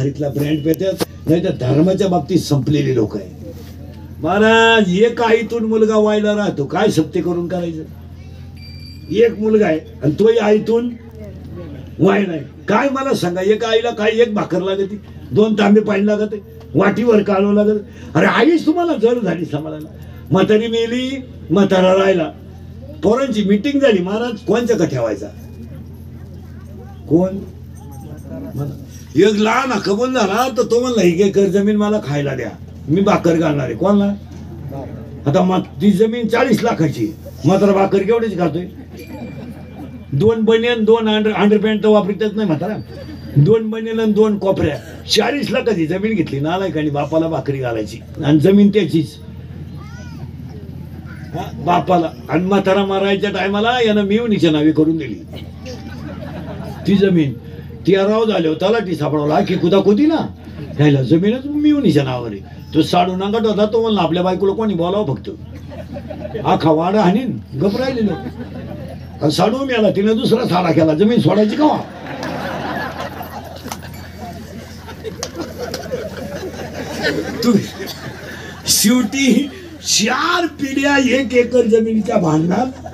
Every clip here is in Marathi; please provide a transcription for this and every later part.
भारीतला ब्रँड पेतात, नाही तर धर्माच्या बाबतीत संपलेले लोक आहे महाराज. एक आईतून मुलगा व्हायला राहतो, काय सत्य करून करायचं? एक मुलगा आहे आणि तोही आईतून व्हायला आहे. काय मला सांगा, एक आईला काय एक भाकर लागते, 2 तांबे पाणी लागते, वाटीवर काढावं लागत. अरे आईच तुम्हाला जड झाली सांभाळायला. म्हातारी मेली, म्हातारा राहिला, पोरांची मीटिंग झाली, महाराज कोणच्या का ठेवायचा? कोण? एक लहान कबूल झाला तर तो म्हणला ही एकर जमीन मला खायला द्या, मी भाकर घालणार आहे. कोणला? आता मग ती जमीन 40 लाखाची, मात्र भाकर केवढीच खातोय? 2 बनियन 2 अंडरपॅन्ट तर वापरतच नाही म्हातारा. 2 बनियन आणि 2 कोपऱ्या, 40 लाखाची जमीन घेतली नालायकानी, बापाला भाकरी घालायची आणि जमीन त्याचीच बापाला. आणि म्हातारा मारायच्या टायमाला यानं मिवणीच्या नावे करून दिली ती जमीन. 13 झाले त्याला ती सापडवला की कुदाकुदी ना घ्यायला जमीनच मिवणीच्या नावावर आहे. तो साडू नांगट होता, तो म्हणला आपल्या बायकोला कोणी बोलावं फक्त, आखा वाडा हाणीन गप राहिलेलं. साडू मिळाला, तिने दुसरा साडा केला, जमीन सोडायची का? तू शेवटी 4 पिढ्या 1 एकर जमिनीच्या भांडणात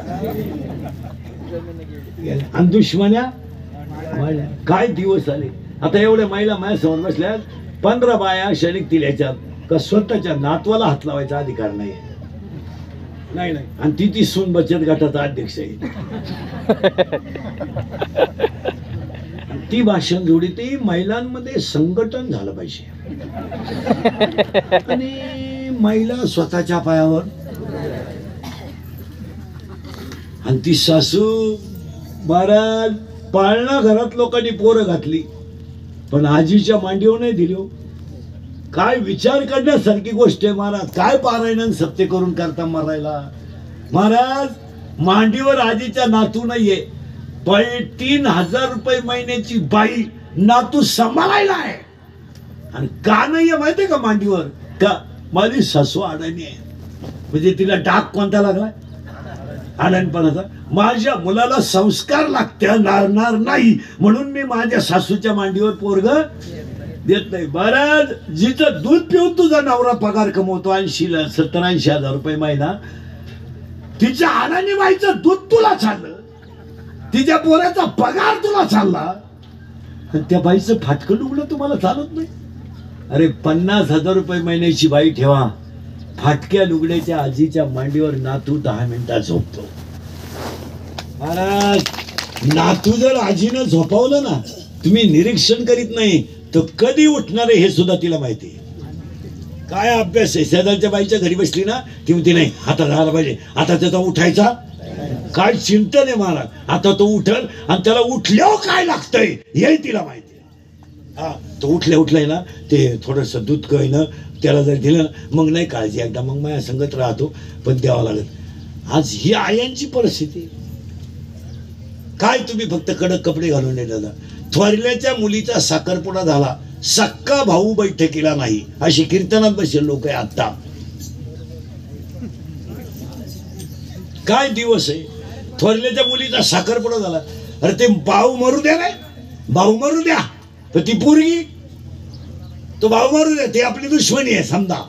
आणि दुश्मन्या. काय दिवस आले. आता एवढ्या महिला माझ्यासमोर बसल्या, 15 बाया अशा निघतील याच्यात का स्वतःच्या नातवाला हात लावायचा अधिकार नाही. नाही नाही. आणि ती सून बचत गटाचा अध्यक्ष आहे. ती भाषण जोडी, ती महिलांमध्ये संघटन झालं पाहिजे आणि महिला स्वतःच्या पायावर. आणि ती सासू महाराज पाळणा घरात लोकांनी पोरं घातली पण आजीच्या मांडीवर नाही दिली. काय विचार करण्यासारखी गोष्ट आहे महाराज. काय पारायण सत्य करून करता मारायला महाराज. मांडीवर आजीच्या नातू नाहीये, 3,000 रुपये महिन्याची बाई नातू सांभाळायला आहे. आणि का नाहीये माहितीये का मांडीवर? का माझी सासू अडाणी आहे. म्हणजे तिला डाग कोणता लागलाय? अडाणपणाचा. माझ्या मुलाला संस्कार लागणार नाही म्हणून मी माझ्या सासूच्या मांडीवर पोरग देत नाही. महाराज जिचं दूध पिऊन तुझा नवरा पगार कमवतो 70-80 रुपये महिना, तिच्या अडाणी बाईचं दूध तुला चाललं, तिच्या पोराचा पगार तुला चालला, त्या बाईचं फाटकं लुगडं तुम्हाला चालत नाही. अरे 50,000 रुपये महिन्याची बाई ठेवा, फाटक्या लुगड्याच्या आजीच्या मांडीवर नातू 10 मिनिटात झोपतो. महाराज नातू जर आजीनं झोपवलं ना, तुम्ही निरीक्षण करीत नाही तर कधी उठणार आहे हे सुद्धा तिला माहिती आहे. काय अभ्यास आहे. शेजारच्या बाईच्या घरी बसली ना, ती म्हणते नाही आता राहायला पाहिजे, आता त्याचा उठायचा काय चिंतन आहे महाराज. आता तो उठल आणि त्याला उठल्यावर काय लागतंय हे तिला माहिती आहे. हा तो उठलाय ना, ते थोडंसं दूध कळणं त्याला जर दिलं मग नाही काळजी, एकदा मग माझ्या संगत राहतो पण द्यावा लागत. आज ही आयांची परिस्थिती काय. तुम्ही फक्त कडक कपडे घालून येतात. थोरल्याच्या मुलीचा साखरपुडा झाला, सक्का भाऊ बैठकीला नाही, अशी कीर्तनात बसेल लोक आहे आता. काय दिवस आहे. थोरल्याच्या मुलीचा साखरपुडा झाला, अरे ते भाऊ मरू द्या, नाही भाऊ मरू द्या, तर ती पोरगी तो भाऊ मारू द्या, ते आपली दुश्मनी आहे समजा.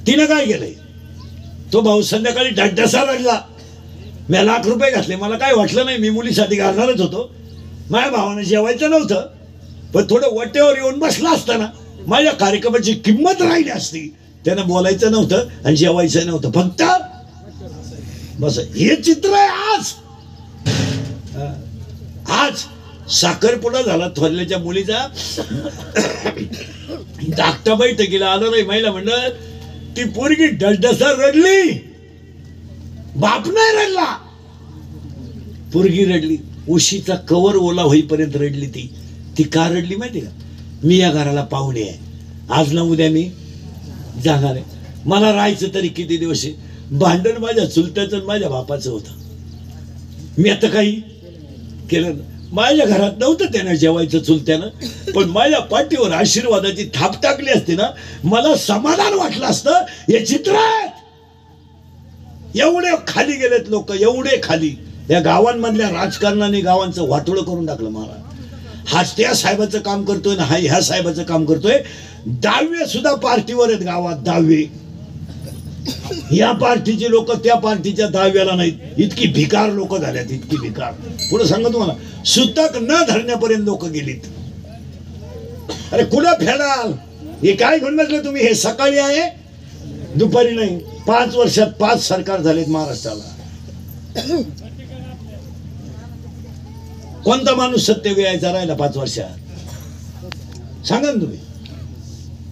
तिनं काय केलंय, तो भाऊ संध्याकाळी ढाढसा रडला, मी लाख रुपये घातले, मला काय वाटलं नाही, मी मुलीसाठी घालणारच होतो, माझ्या भावानं जेवायचं नव्हतं, पण थोडं वटेवर येऊन बसला असताना माझ्या कार्यक्रमाची किंमत राहिली असती. त्यानं बोलायचं नव्हतं आणि जेवायचं नव्हतं, फक्त बस. हे चित्र आहे आज साखरपुडा झाला थोरल्याच्या मुलीचा. धाकटा बैठकीला आलो नाही महिला मंडळ, ती पोरगी ढसढसा रडली, बाप नाही रडला, पोरगी रडली. उशीचा कवर ओला होईपर्यंत रडली ती. ती का रडली माहिती का? मी या घराला पाहुणे आहे, आज ना उद्या मी जाणार आहे, मला राहायचं तरी किती दिवस आहे. भांडण माझ्या चुलत्याचं माझ्या बापाचं होतं, मी आता काही केलं. माझ्या घरात नव्हतं त्यानं जेवायचं चुलत्यानं, पण माझ्या पाठीवर आशीर्वादाची थाप टाकली असते ना, मला समाधान वाटलं असतं. हे चित्र एवढे खाली गेलेत लोक, एवढे खाली. या गावांमधल्या राजकारणाने गावांचं वाटोळं करून टाकलं मला. हाच त्या साहेबाचं काम करतोय ना हा ह्या साहेबाचं काम करतोय. दहावे सुद्धा पार्टीवर आहेत गावात, दहावे. या पार्टीची लोक त्या पार्टीच्या दहाव्याला नाहीत. इतकी भिकार लोक झाल्यात, इतकी भिकार. पुढे सांगा तुम्हाला, सुतक न धरण्यापर्यंत लोक गेलीत. अरे कुठं फेडाल? हे काय घेऊन बसले तुम्ही? हे सकाळी आहे, दुपारी नाही. 5 वर्षात 5 सरकार झालेत महाराष्ट्राला. कोणता माणूस सत्य यायचा राहिला 5 वर्षात? सांगा ना तुम्ही.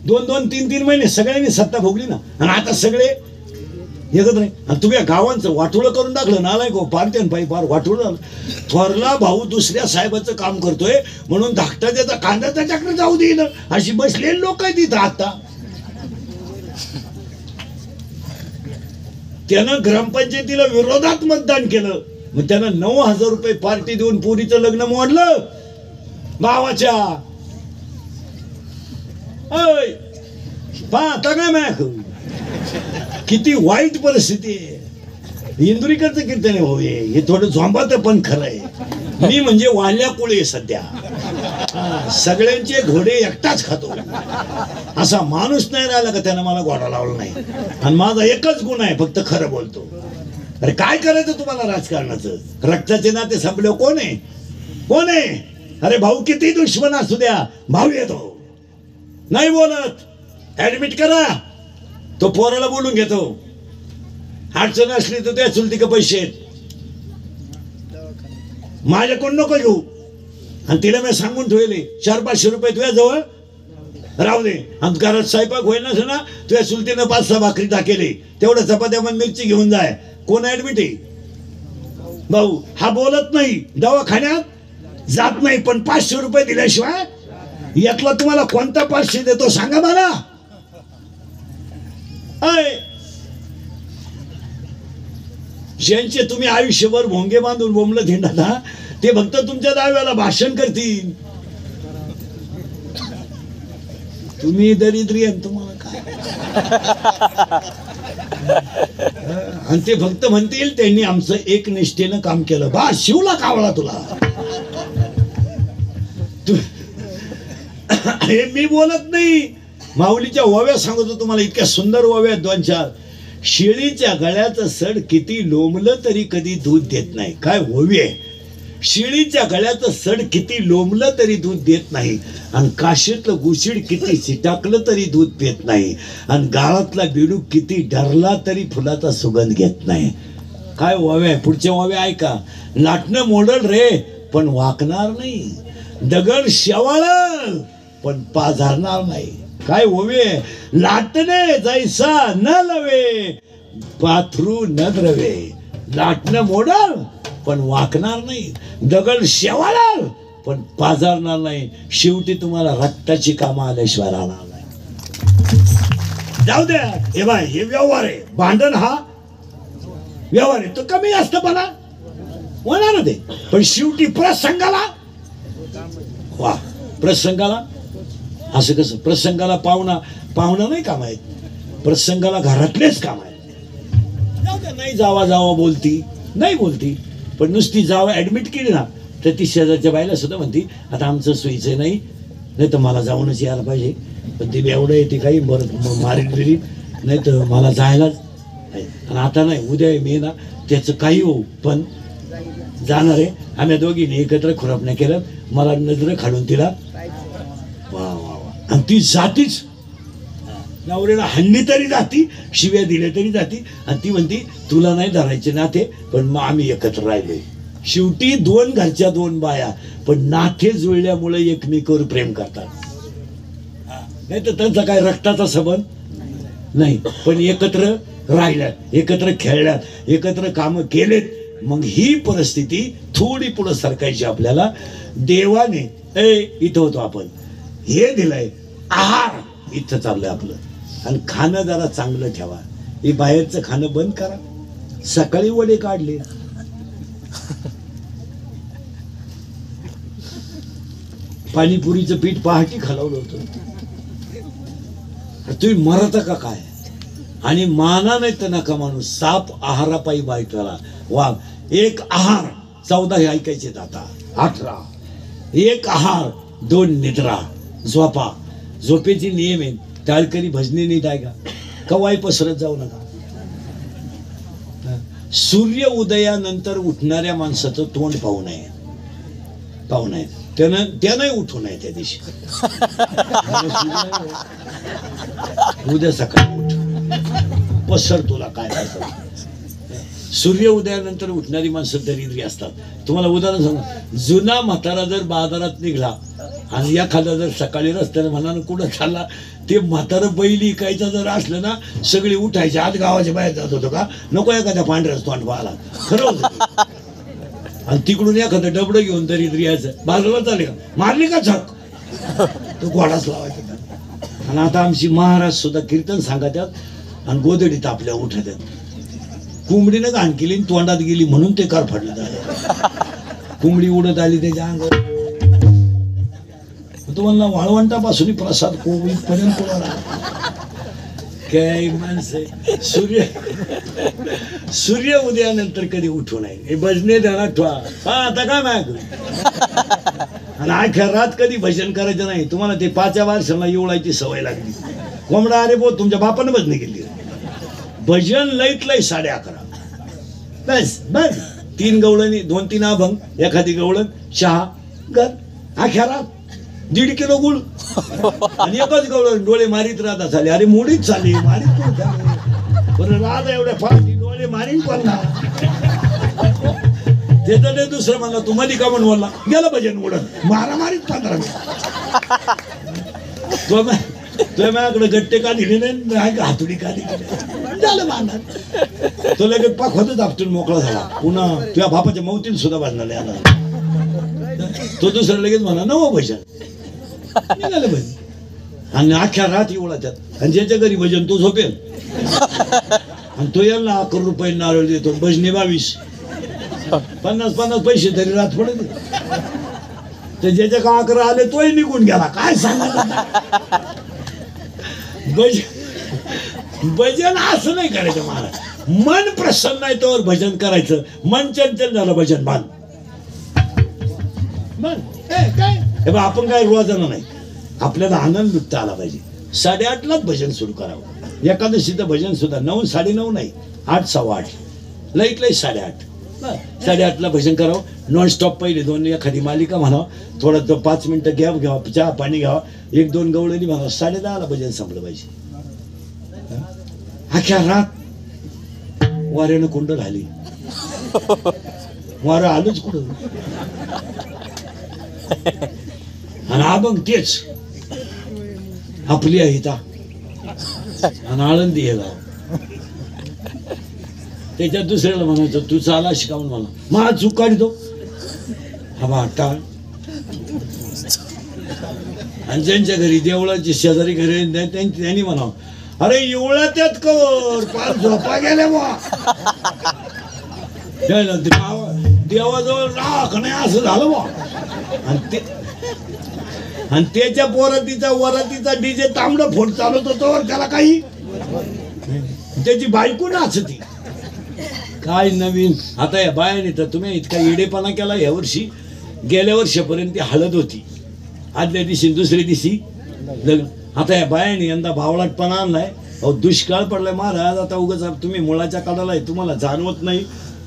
2-2, 3-3 महिने सगळ्यांनी सत्ता भोगली ना, आणि आता सगळे एकत्र नाही. आणि तुम्ही गावांचं वाटोळं करून टाकलं. नालाय गो पार्ट्यान पायी फार वाटोळं झालं. थोरला भाऊ दुसऱ्या साहेबाचं काम करतोय म्हणून धाकटा त्याचा कांदा त्याच्याकडे जाऊ देईन अशी बसलेली लोक आहेत तिथं. आता त्यानं ग्रामपंचायतीला विरोधात मतदान केलं, मग त्यानं 9,000 रुपये पार्टी देऊन पोरीचं लग्न मोडलं भावाच्या. आता काय माय किती वाईट परिस्थिती आहे. इंदुरीकरचं कीर्तन आहे भाऊ हे थोडं झोंबात पण खरं आहे. मी म्हणजे वाल्या कुळे सध्या, सगळ्यांचे घोडे एकटाच खातो असा माणूस नाही राहिला का त्यानं मला घोडा लावला नाही. आणि माझा एकच गुण आहे, फक्त खरं बोलतो. अरे काय करायचं तुम्हाला राजकारणाचं? रक्ताचे नाते संपले कोण आहे? कोण आहे? अरे भाऊ किती दुश्मन असू द्या, भाऊ येतो नाही बोलत, ऍडमिट करा. तो पोराला बोलून घेतो. अडचण असली तर त्या चुलती का पैसे माझ्याकडून नको घेऊ. आणि तिला मी सांगून ठेवले 400-500 रुपये तुझ्या जवळ राहू दे. आणि घरात स्वयंपाक होईना ना, तुझ्या चुलतीनं 5-6 भाकरी टाकेले, तेवढ्या चपात्या पण मिरची घेऊन जाय. कोण ऍडमिट आहे? भाऊ हा बोलत नाही, दवाखान्यात जात नाही, पण 500 रुपये दिल्याशिवाय यातला तुम्हाला कोणता 500 देतो सांगा मला. ज्यांचे तुम्ही आयुष्यभर भोंगे बांधून बोंबलत हिंडा ना, ते फक्त तुमच्या दाव्याला भाषण करतील. तुम्ही दरिद्री आहे, तुम्हाला काय. आणि ते फक्त म्हणतील त्यांनी आमचं एक निष्ठेनं काम केलं. बा शिवला कावळा तुला. हे मी बोलत नाही, माऊलीच्या ओव्या सांगतो तुम्हाला. इतक्या सुंदर ओव्या 2-4. शेळीच्या गळ्याचं सड किती लोंबलं तरी कधी दूध देत नाही. काय ओवी आहे? शेळीच्या गळ्याचं सड किती लोंबलं तरी दूध देत नाही, आणि काशीतलं गुशीड किती चिटाकलं तरी दूध पित नाही, आणि गाळातला बिडूक किती डरला तरी फुलाचा सुगंध घेत नाही. काय ओव्या? पुढच्या ओव्या ऐका. लाटणं मोडल रे पण वाकणार नाही, दगड शेवाळल पण पाझरणार नाही. काय ओवे? लाटणे जैसा न लवे, पाथरू न द्रवे. लाटणं मोडल पण वाकणार नाही, दगड शेवाळल पण पाझरणार नाही. शेवटी तुम्हाला रक्ताची कामं आल्याशिवाय राहणार नाही. जाऊ द्या. हे बाय, हे व्यवहार आहे. भांडण हा व्यवहार आहे, तो कमी जास्त बना होणार ते, पण शेवटी प्रसंगाला वा. प्रसंगाला असं कसं? प्रसंगाला पाहुणा नाही काम आहेत, प्रसंगाला घरातलेच काम आहेत. नाही जावा बोलती नाही बोलती, पण नुसती जावा ऍडमिट केली ना तर ती शेजारच्या बाईला सुद्धा म्हणती आता आमचं सोयीचं नाही तर मला जाऊनच यायला पाहिजे. पण ती एवढं येते काही बरं मारीत बिरीत नाही तर मला जायलाच. आणि आता नाही, उद्या मी ना त्याचं काही होऊ पण जाणार आहे. आम्ही दोघींनी एकत्र खुरापण्या केलं, मला नजर खालून तिला वा वा वा. आणि ती जातीच, नवऱ्याला हल्ली तरी जाती, शिव्या दिल्या तरी जाती. आणि ती म्हणती तुला नाही धरायचे नाते, पण मग आम्ही एकत्र राहिलोय. शेवटी 2 घरच्या 2 बाया, पण नाते जुळल्यामुळे एकमेकावर प्रेम करतात. नाही तर त्यांचा काय रक्ताचा संबंध नाही, पण एकत्र राहिल्यात, एकत्र खेळल्यात, एकत्र कामं केलेत. मग ही परिस्थिती थोडी पुढे सरकायची आपल्याला. देवाने इथं होतो आपण, हे दिलंय आहार, इथं चाललंय आपलं. आणि खाणं जरा चांगलं ठेवा. हे बाहेरचं खाणं बंद करा. सकाळी वडे काढले, पाणीपुरीचं पीठ पहाटी खालावलं होतं. तुम्ही मरता का काय? आणि माना नाही तर नका माणूस. साप आहारापायी बायकाला वाघ. एक आहार 14 हे ऐकायचे आता 18 एक आहार, 2 निद्रा, झोपा. झोपेची नियम आहे. टाळकरी भजनी नीट आहे का? कवाई पसरत जाऊ नका. सूर्य उदयानंतर उठणाऱ्या माणसाचं तोंड पाहू नये. त्यानं उठू नये त्या दिवशी. उद्या सकाळी उठ, पसर तुला काय असं. सूर्य उदयानंतर उठणारी माणसं दरिद्री असतात. तुम्हाला उदाहरण सांगा, जुना म्हातारा जर बाजारात निघाला आणि एखादा जर सकाळी रस्त्याने म्हणा कुठं चालला, ते म्हातारं बैल इकायचं जर असलं ना, सगळी उठायचे. आज गावाच्या बाहेर जात होतो का, नको एखाद्या पांढऱ्याच तोंड पाहाला. खरं होतं. आणि तिकडून एखादं डबडं घेऊन दरिद्री यायचं, बाजूला चाले का, मारली का झक, तो घोडाच लावायचा. आणि आता आमची महाराज सुद्धा कीर्तन सांगतात आणि गोदडीत आपल्या उठतात. कोंबडीनं घाण केली आणि तोंडात गेली म्हणून ते कार फाडलं झालं. कोंबडी उडत आली त्याच्या अंगावर. तुम्हाला वाळवंटापासून प्रसाद कोविडपर्यंत काय माणसं. सूर्य उदयानंतर कधी उठू नये. हे भजने ध्यानात ठेवा. हा आता काय माग आणि अख्या रात कधी भजन करायचं नाही. तुम्हाला ते 5 वर्षांना एवढायची सवय लागली. कोंबडा अरे बो तुमच्या बापानं भजने केली. भजन लईत लई 11:30 बस बस. 3 गवळणी, 2-3 अभंग, एखादी गवळण, चहा, घर. अख्या रात 1.5 किलो गुळ आणि एकच गवळण. डोळे मारीत राहता झाले. अरे मोडीच चालली, मारीत कोण झाले बरं. राहता एवढ्या फाटी डोळे मारीन कोणला. त्याचं ते दुसरं म्हणला, तू मध्ये का म्हणून बोलला, गेलं भजन उडत मारामारीत 15 मिनिट. तो माझ्याकडे गट्टे का दिले नाही, हातुडी का दिली झालं मारणार. तो लगेच पाक होतच आपटून मोकळा झाला. पुन्हा तुझ्या बापाच्या मौतीला सुद्धा बांधला आला. तो दुसरं लगेच म्हणा नवं भजन निघालं भजन. आणि अख्ख्या रात एवढा त्यात. आणि ज्याच्या घरी भजन तो झोपेल. आणि तो यांना 11 रुपये नारळ देतो. भजने 22, 50 पैसे तरी रात पडत. तर ज्याच्या का 11 आले तोही निघून गेला. काय सांगा. भजन असं नाही करायचं महाराज. मन प्रसन्न आहे तोवर भजन करायचं. मन चंचल झालं भजन बांध. काय हे बा, आपण काय रोजानं नाही. आपल्याला आनंद लुटता आला पाहिजे. 8:30लाच भजन सुरू करावं. एकादशीचं भजन सुद्धा 9, 9:30 नाही, 8, 8:15 लईत लई 8:30. 8:30ला भजन करावं. नॉन स्टॉप पहिले 2 एखादी मालिका म्हणावं. थोडं 5 मिनिटं गॅप घ्यावा, चहा पाणी घ्यावा, 1-2 गवळणी म्हणावं. 10:30ला भजन संपलं पाहिजे. अख्ख्या रात वाऱ्यानं कुंड झाली. वारं आलंच कुठं. आणि अभंग तेच आपली आहे ता आणि आळंदी हे गाव. त्याच्यात दुसऱ्याला म्हणायचं तू चाला शिकावून मला. मला चूक काढतो हा बा टाळ. आणि ज्यांच्या घरी देवळाची शेजारी घरी त्यांनी म्हणावं, अरे एवढ्या त्यात कर पाच झोपा गेल्या बा. देवाजवळ राख नाही असं झालं बा. आणि त्याच्या पोरातीचा वरातीचा डीजे तांबडं फोड चालत होतो. त्याला काही त्याची बायको नाचती. काय नवीन आता या बायाने तर तुम्ही इतका येडेपणा केला. या वर्षी गेल्या वर्षापर्यंत हळद होती, आदल्या दिवशी दुसऱ्या दिवशी लग्न. आता या बायाने यंदा भावलाटपणा आणलाय. अहो दुष्काळ पडलाय महाराज. आता उगाच तुम्ही मुळाच्या काढायला आहे, तुम्हाला जाणवत नाही.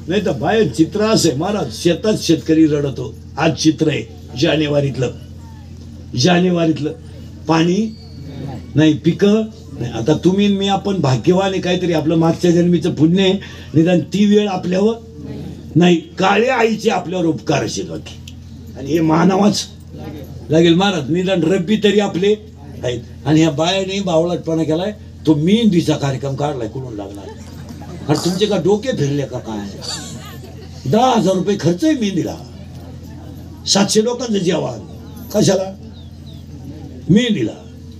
नाही तर बाहेर चित्र असं आहे महाराज. शेतात शेतकरी रडतो. आज चित्र आहे जानेवारीतलं पाणी नाही, पिकं नाही. आता तुम्ही मी आपण भाग्यवान आहे. काहीतरी आपलं मागच्या जन्मीचं पुण्य आहे. निदान ती वेळ आपल्यावर नाही. काळ्या आईचे आपल्यावर उपकार असेल बाकी. आणि हे मानावाच लागेल महाराज. निदान रब्बी तरी आपले आहेत. आणि ह्या बायाने बावळटपणा केलाय. तो मेहंदीचा कार्यक्रम काढलाय. कुठून लागणार. अरे तुमचे का डोके फिरले का काय. 10,000 रुपये खर्च आहे मेहंदीला. 700 लोकांचं जेवण कशाला मेहंदीला.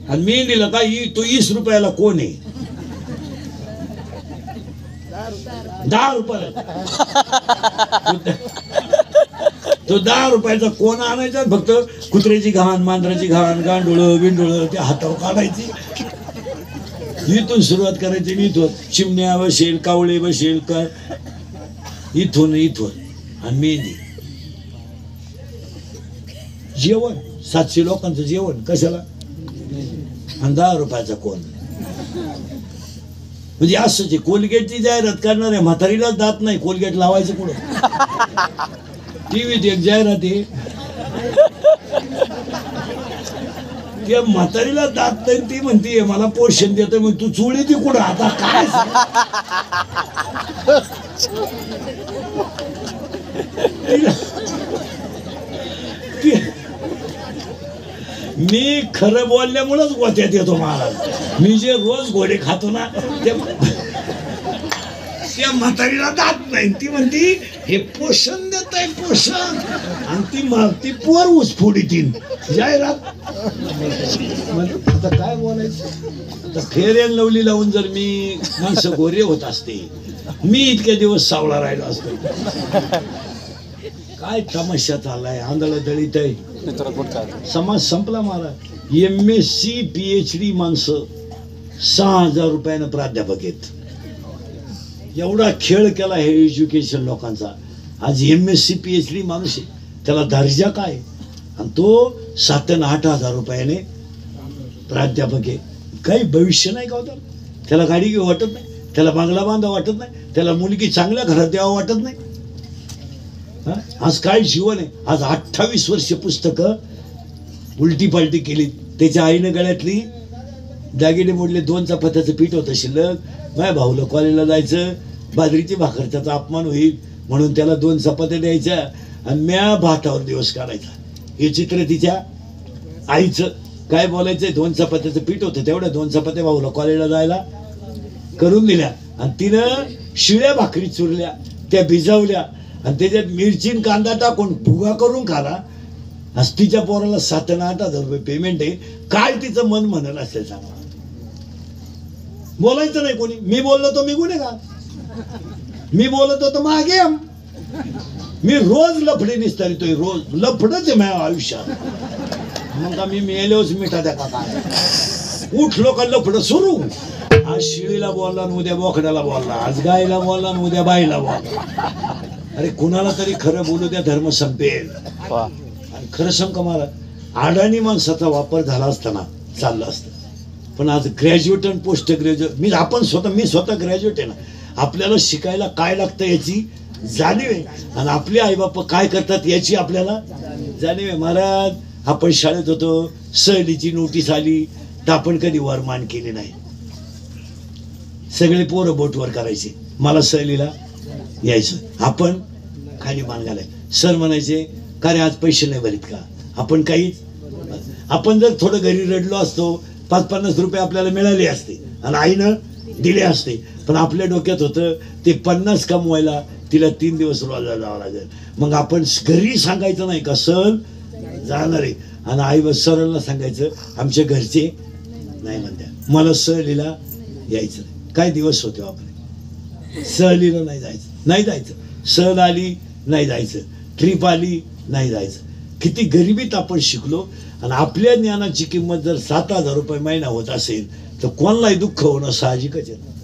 आणि मेहंदीला काय तो 20 रुपयाला कोण आहे. 10 रुपयाला तो 10 रुपयाचा कोण आणायचा. फक्त कुत्र्याची घाण, मांजराची घाण, गांडोळं बिंडोळं त्या हातावर काढायची. इथून सुरुवात करायची. इथून चिमण्या बसेल, कावळे बसेल का इथून. आणि मेहंदी जेवण 700 लोकांचं जेवण कशाला, आणि 10 रुपयाचा कोण. म्हणजे असंच आहे. कोलगेटची जाहिरात करणार आहे, म्हातारीला दात नाही, कोलगेट लावायचं कुठं. टीव्हीत एक जाहिरात आहे, त्या म्हातारीला दात नाही, ती म्हणते मला पोषण देतं, मग तू चुळी ती कुठं आता काय. मी खरं बोलल्यामुळेच गोत्यात येतो महाराज. मी जे रोज घोडे खातो ना त्या म्हातारीला दात नाही, ती म्हणती हे पोषण देत आहे पोषण, आणि ती पोर उसफोडी तीन जाहिरात. आता काय बोलायचं. आता फेर अँड लवली लावून जर मी माणसं गोरे होत असते, मी इतके दिवस सावळा राहिलो असतो. काय तमाशा चाललाय, आंधळ दळीत आहे. समाज संपला महाराज. MSc PhD माणसं 6,000 रुपयानं प्राध्यापक आहेत. एवढा खेळ केला हे एज्युकेशन लोकांचा. आज MSc PhD माणूस आहे, त्याला दर्जा काय, आणि तो 7 आणि 8,000 रुपयाने प्राध्यापक आहे. काही भविष्य नाही का होतं. त्याला गाडी घेऊ वाटत नाही, त्याला बांगला बांधा वाटत नाही, त्याला मुलगी चांगल्या घरात द्यावं वाटत नाही. आज काय जीवन आहे. आज 28 वर्ष पुस्तकं उलटी पालटी केली. त्याच्या आईनं गळ्यातली दागिने मोडले, 2 चपात्याचं पीठ होतं शिल्लक. माझ्या भाऊला कॉलेजला जायचं, बाजरीची भाकर त्याचा अपमान होईल म्हणून त्याला 2 चपात्या द्यायच्या, आणि म्या भातावर दिवस काढायचा. हे चित्र तिच्या आईचं. काय बोलायचंय, 2 चपात्याचं पीठ होतं, तेवढ्या 2 चपात्या भाऊला कॉलेजला जायला करून दिल्या, आणि तिनं शिळ्या भाकरी चुरल्या, त्या भिजवल्या, आणि त्याच्यात मिरची कांदा टाकून भुगा करून खाला. हस्तीच्या पोराला 7 आणि 8,000 रुपये पेमेंट आहे. काय तिचं मन म्हणत असेल सांगा. बोलायचं नाही कोणी. मी बोललो तो मी गुन्हेगार, मी बोलत होतो मागे. मी रोज लफडे निस्तारितोय, रोज लफडच आहे माझ्या आयुष्यात. मग मी मेलोच मिठा द्या का काय. उठलो का लफड सुरू. आज शिळीला बोलला आणि उद्या बोकड्याला बोलला, आज गायला बोलला आणि उद्या बाईला बोलला. अरे कुणाला तरी खरं बोलू द्या, धर्म संपेल. आणि खरं सांग मला, अडाणी माणसाचा वापर झाला असताना चाललं असतं. पण आज ग्रॅज्युएट आणि पोस्ट ग्रॅज्युएट, मी स्वतः ग्रॅज्युएट आहे ना. आपल्याला शिकायला काय लागतं याची जाणीव आहे, आणि आपले आईबाप काय करतात याची आपल्याला जाणीव आहे. महाराज आपण शाळेत होतो, सहलीची नोटीस आली तर आपण कधी वरमान केले नाही. सगळे पोरं बोटवर करायचे, मला सहलीला यायचं. आपण खाली मान घालाय. सर म्हणायचे का रे आज पैसे नाही भरीत का. आपण जर थोडं घरी रडलो असतो, 5-50 रुपये आपल्याला मिळाले असते आणि आईनं दिले असते. पण आपल्या डोक्यात होतं ते 50 कमवायला तिला 3 दिवस रोजा जावं लागेल. मग आपण घरी सांगायचं नाही का सहल जाणार आहे, आणि आई सरला सांगायचं आमच्या घरचे नाही म्हणत्या, मला सहलीला यायचं. काय दिवस होते आपले. सहलीला नाही जायचं, सहल आली नाही जायचं, ट्रिप आली नाही जायचं. किती गरिबीत आपण शिकलो. आणि आपल्या ज्ञानाची किंमत जर 7,000 रुपये महिना होत असेल तर कोणालाही दुःख होणं साहजिकच आहे.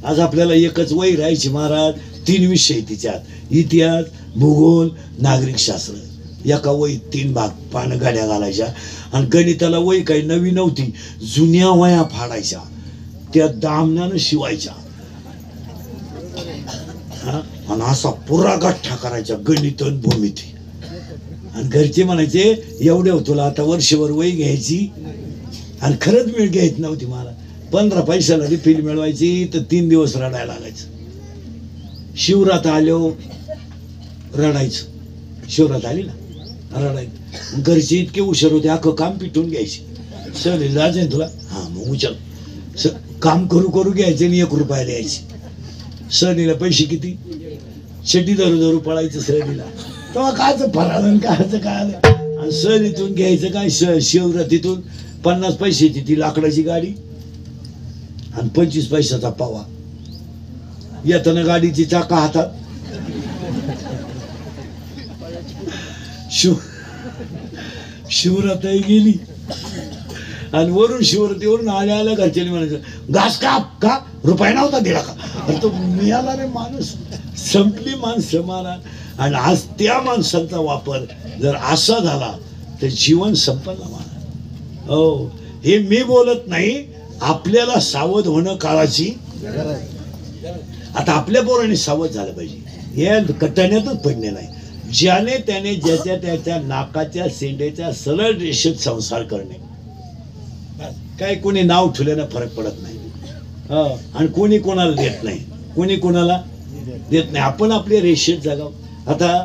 आज आपल्याला एकच वही राहायची महाराज, 3 विषय तिच्यात, इतिहास, भूगोल, नागरिक शास्त्र. एका वहीत 3 भाग पानं गाड्या घालायच्या. आणि गणिताला वही काही नवी नव्हती, जुन्या वह्या फाडायच्या, त्या दामनानं शिवायच्या, आणि असा पुरा गठ्ठा करायचा गणित आणि भूमिती. आणि घरचे म्हणायचे एवढे तुला आता वर्षभर वही घ्यायची. आणि खरंच मिळ घ्यायची नव्हती मला. 15 पैशाला रिफिल मिळवायची तर 3 दिवस रडायला लागायचं. शिवरात आलो रडायचं, शिवरात आली ना रडायचं. घरचे इतके हुशार होते, अख्खं काम पिटून घ्यायचे. सर जायचं तुला, हा मग उचल. काम करू घ्यायचे आणि 1 रुपया द्यायचे. सहलीला पैसे किती, शेटी धरू पळायचं सहलीला. तेव्हा कायचं फराळण कायचं काय आलं. आणि सहलीतून घ्यायचं काय, शिवरातीतून 50 पैशाची ती लाकडाची गाडी आणि 25 पैशाचा पावा. येताना गाडीची चाका हातात. शिवरातही गेली आणि वरून शिवरातीवरून आल्या घरच्यानी म्हणायचं घास का रुपया नव्हता दिला का. तो मिळाला रे माणूस. संपली माणसं मला. आणि आज त्या माणसांचा वापर जर असा झाला तर जीवन संपन्न मला. हो, हे मी बोलत नाही, आपल्याला सावध होणं काळाची. आता आपल्या पोरांनी सावध झालं पाहिजे, या कटण्यातच पडणे नाही. ज्याने त्याने ज्याच्या त्याच्या नाकाच्या शेंड्याच्या सरळ रेषेत संसार करणे. काय कोणी नाव ठेवल्यानं फरक पडत नाही. आणि कोणी कोणाला देत नाही, कोणी कोणाला देत नाही. आपण आपल्या रेषेत जगाव. आता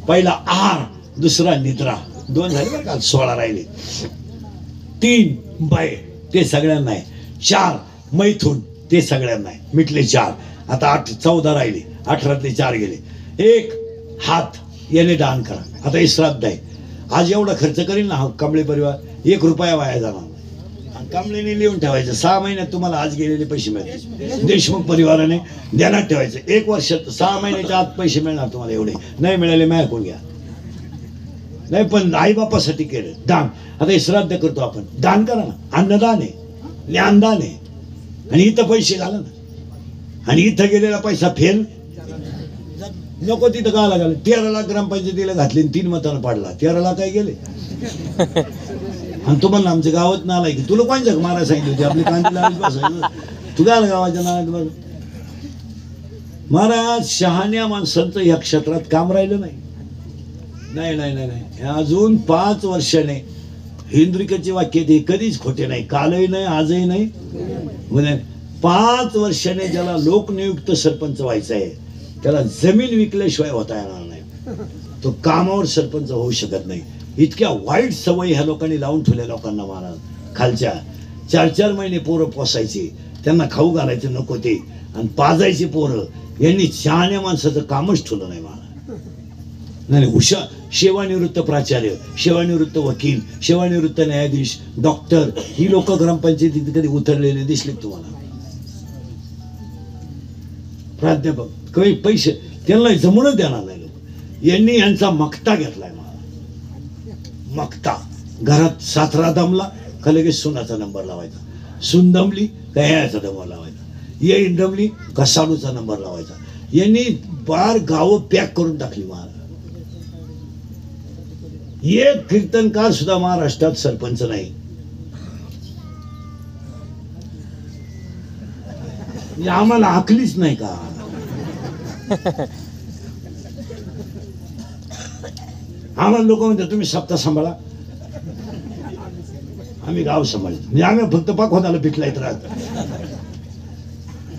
पहिला आहार, दुसरा निद्रा, 2 झाले बरं का, 16 राहिले. 3 बाय, ते सगळ्यांना आहे. 4 मैथून, ते सगळ्यांना आहे, मिटले 4. आता 14 राहिले, 18तले 4 गेले. 1 हात, याने दान करा. आता हे श्राद्ध आहे. आज एवढा खर्च करील ना हा कांबळे परिवार, 1 रुपया वाया जाणार. कांबळेने लिहून ठेवायचं 6 महिन्यात तुम्हाला आज गेलेले पैसे मिळतील. देशमुख परिवाराने ध्यानात ठेवायचं, 1 वर्षात 6 महिन्याच्या आत पैसे मिळणार तुम्हाला. एवढे नाही मिळाले माया कोण घ्या. नाही पण आई बापासाठी केलं दान. आता हे श्राद्ध करतो आपण, दान करा ना. अन्नदान आहे, ज्ञानदान आहे. आणि इथं पैसे घाला ना. आणि इथं गेलेला पैसा फेल नको, तिथं का लागला. 13 लाख ग्रामपंचायतीला घातले, 3 मतानं पाडला. 13 लाख काय गेले. आणि तुम्हाला आमच्या गावात नाला की तुला कोणच्या मारा सांगितली होती, आपली कांदी लावली बसायचं, तू काय गावाच्या नावात बघ. महाराज, शहाण्या माणसांचं या क्षेत्रात काम राहिलं नाही. नाही नाही नाही नाही, अजून 5 वर्षाने हिंद्रिकाचे वाक्य ते कधीच खोटे नाही. कालही नाही, आजही नाही. म्हणजे 5 वर्षाने ज्याला लोकनियुक्त सरपंच व्हायचा आहे त्याला जमीन विकल्याशिवाय होता येणार नाही. तो कामावर सरपंच होऊ शकत नाही. इतक्या वाईट सवयी ह्या लोकांनी लावून ठेवल्या लोकांना. महाराज, खालच्या 4-4 महिने पोरं पोसायचे, त्यांना खाऊ घालायचं नको ते, आणि पाजायचे पोरं. यांनी शहाण्या माणसाचं कामच ठेवलं नाही. महाराज नाही, हुशार सेवानिवृत्त प्राचार्य, सेवानिवृत्त वकील, सेवानिवृत्त न्यायाधीश, डॉक्टर, ही लोक ग्रामपंचायतीत कधी उतरलेले दिसले तुम्हाला. प्राध्यापक, काही पैसे त्यांना जमूनच देणार नाही लोक. यांनी यांचा मक्ता घेतलाय. मक्ता, घरात सासरा दमला का लगेच सुनाचा नंबर लावायचा. सून दमली का ह्याचा नंबर लावायचा. येईन दमली का साडूचा नंबर लावायचा. यांनी बार गावं पॅक करून टाकली. महाराज, एक कीर्तनकार सुद्धा महाराष्ट्रात सरपंच नाही. आम्हाला आखलीच नाही का. आम्हाला लोक म्हणतात तुम्ही सप्ताह सांभाळा, आम्ही गाव सांभाळतो. म्हणजे आम्ही फक्त पाखवादाला पिटलायत राहत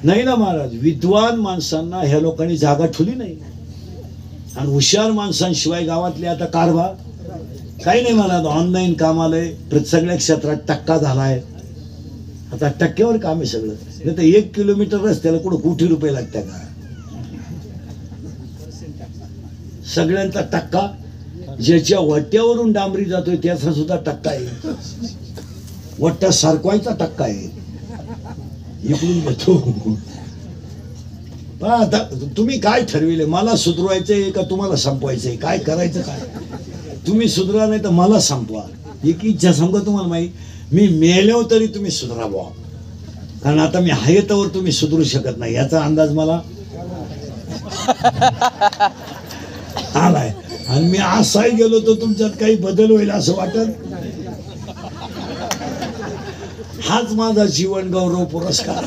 नाही ना. महाराज, विद्वान माणसांना ह्या लोकांनी जागा ठेवली नाही. आणि हुशार माणसांशिवाय गावातले आता कारभार काही नाही. मला ऑनलाईन काम आलंय, सगळ्या क्षेत्रात टक्का झालाय. आता टक्क्यावर काम आहे सगळं. नाही तर 1 किलोमीटर रस्त्याला कुठं कोटी रुपये लागतात का. सगळ्यांचा टक्का, ज्याच्या वट्यावरून डांबरी जातोय त्याचा सुद्धा टक्का आहे. वट्टा सारखवायचा टक्का आहे, इकडून घेतो. आता तुम्ही काय ठरविले, मला सुधरवायचंय का तुम्हाला संपवायचंय, काय करायचं काय. तुम्ही सुधरा नाही तर मला संपवा. एक इच्छा सांगतो तुम्हाला माहिती, मी मेल्यावर तरी तुम्ही सुधरा बुवा. कारण आता मी आहे तर तुम्ही सुधरू शकत नाही याचा अंदाज मला आलाय. आणि मी असाही गेलो तर तुमच्यात काही बदल होईल असं वाटत. हाच माझा जीवन गौरव पुरस्कार.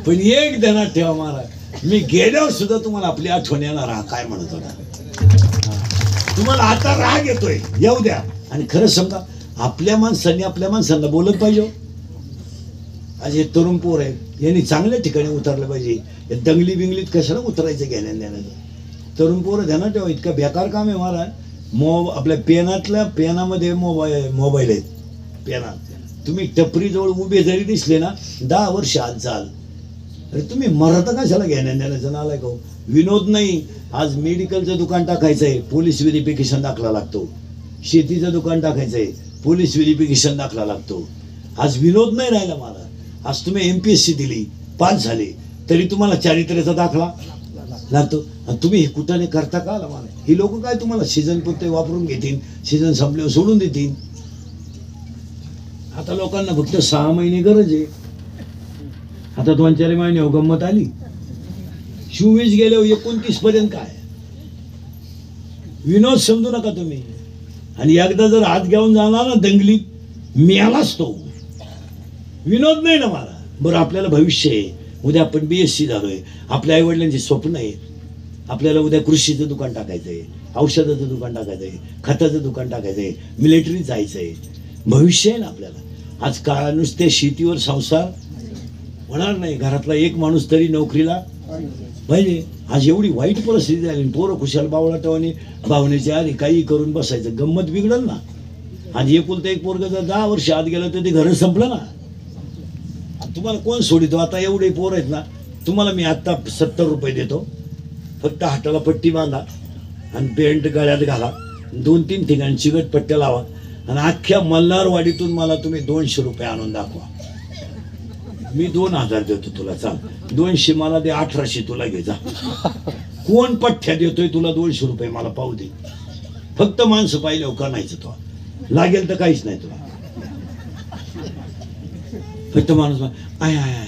पण एक ध्यानात ठेवा महाराज, मी गेल्यावर सुद्धा तुम्हाला आपली आठवण येणार. हा काय म्हणत होता तुम्हाला, आता राग येतोय येऊ द्या. आणि खरं सांगा, आपल्या माणसांना बोलत पाहिजे. आज हे तरुण पोर आहेत, यांनी चांगल्या ठिकाणी उतरलं पाहिजे. दंगली बिंगलीत कशाला उतरायचं घेण्यात देण्याचं. तरुण पोरं ध्यानात ठेवा, इतकं बेकार काम आहे महाराज. आपल्या पेनामध्ये मोबाईल आहेत. पेनात तुम्ही टपरीजवळ उभे जरी दिसले ना, 10 वर्ष आज चाल. अरे तुम्ही मरता कशाला घेण्यात देण्याचं नालायक हो. विनोद नाही. आज मेडिकलचं दुकान टाकायचंय, पोलीस व्हेरिफिकेशन दाखला लागतो. शेतीचं दुकान टाकायचंय, पोलीस व्हेरिफिकेशन दाखला लागतो. आज विनोद नाही राहिला महाराज. आज तुम्ही MPSC दिली, पास झाले, तरी तुम्हाला चारित्र्याचा दाखला लागतो. तुम्ही हे कुठं करता का मला. ही लोक काय तुम्हाला सीझन पुरते वापरून घेतील, सीझन संपल्यावर सोडून देतील. आता लोकांना फक्त 6 महिने गरज आहे. आता 2-4 महिने गंमत आली. 24 गेले 29 पर्यंत काय विनोद समजू नका तुम्ही. आणि एकदा जर हात घेऊन जाणार ना दंगलीत मेलाच तो. विनोद नाही ना मला. बरं आपल्याला भविष्य आहे. उद्या आपण BSc झालोय. आपल्या आईवडिलांची स्वप्न आहेत. आपल्याला उद्या कृषीचं दुकान टाकायचं आहे, औषधाचं दुकान टाकायचं आहे, खताचं दुकान टाकायचं आहे, मिलिटरीत जायचं आहे. भविष्य आहे ना आपल्याला. आज काळ नुसते शेतीवर संसार होणार नाही. घरातला एक माणूस तरी नोकरीला पाहिजे. आज एवढी वाईट परिस्थिती झाली. पोरं खुशाल बावळाटवानी भावनेच्या आधी काही करून बसायचं. गंमत बिघडल ना. आज एकुलता एक पोरग जर 10 वर्ष आत गेलं तर ते घर संपलं ना. तुम्हाला कोण सोडितो. आता एवढे पोर आहेत ना. तुम्हाला मी आत्ता 70 रुपये देतो. फक्त हाताला पट्टी बांधा आणि पेंट गळ्यात घाला. 2-3 ठिकाणी चिकट पट्ट्या लावा आणि अख्ख्या मल्हारवाडीतून मला तुम्ही 200 रुपये आणून दाखवा. मी 2000 देतो तुला. चाल 200 मला दे, 1800 तुला घे जा. कोण पठ्ठ्या देतोय तुला 200 रुपये मला पाहू दे. फक्त माणसं पाहिल्यावर करायचं. तो लागेल तर काहीच नाही तुला. फक्त माणूस आय आय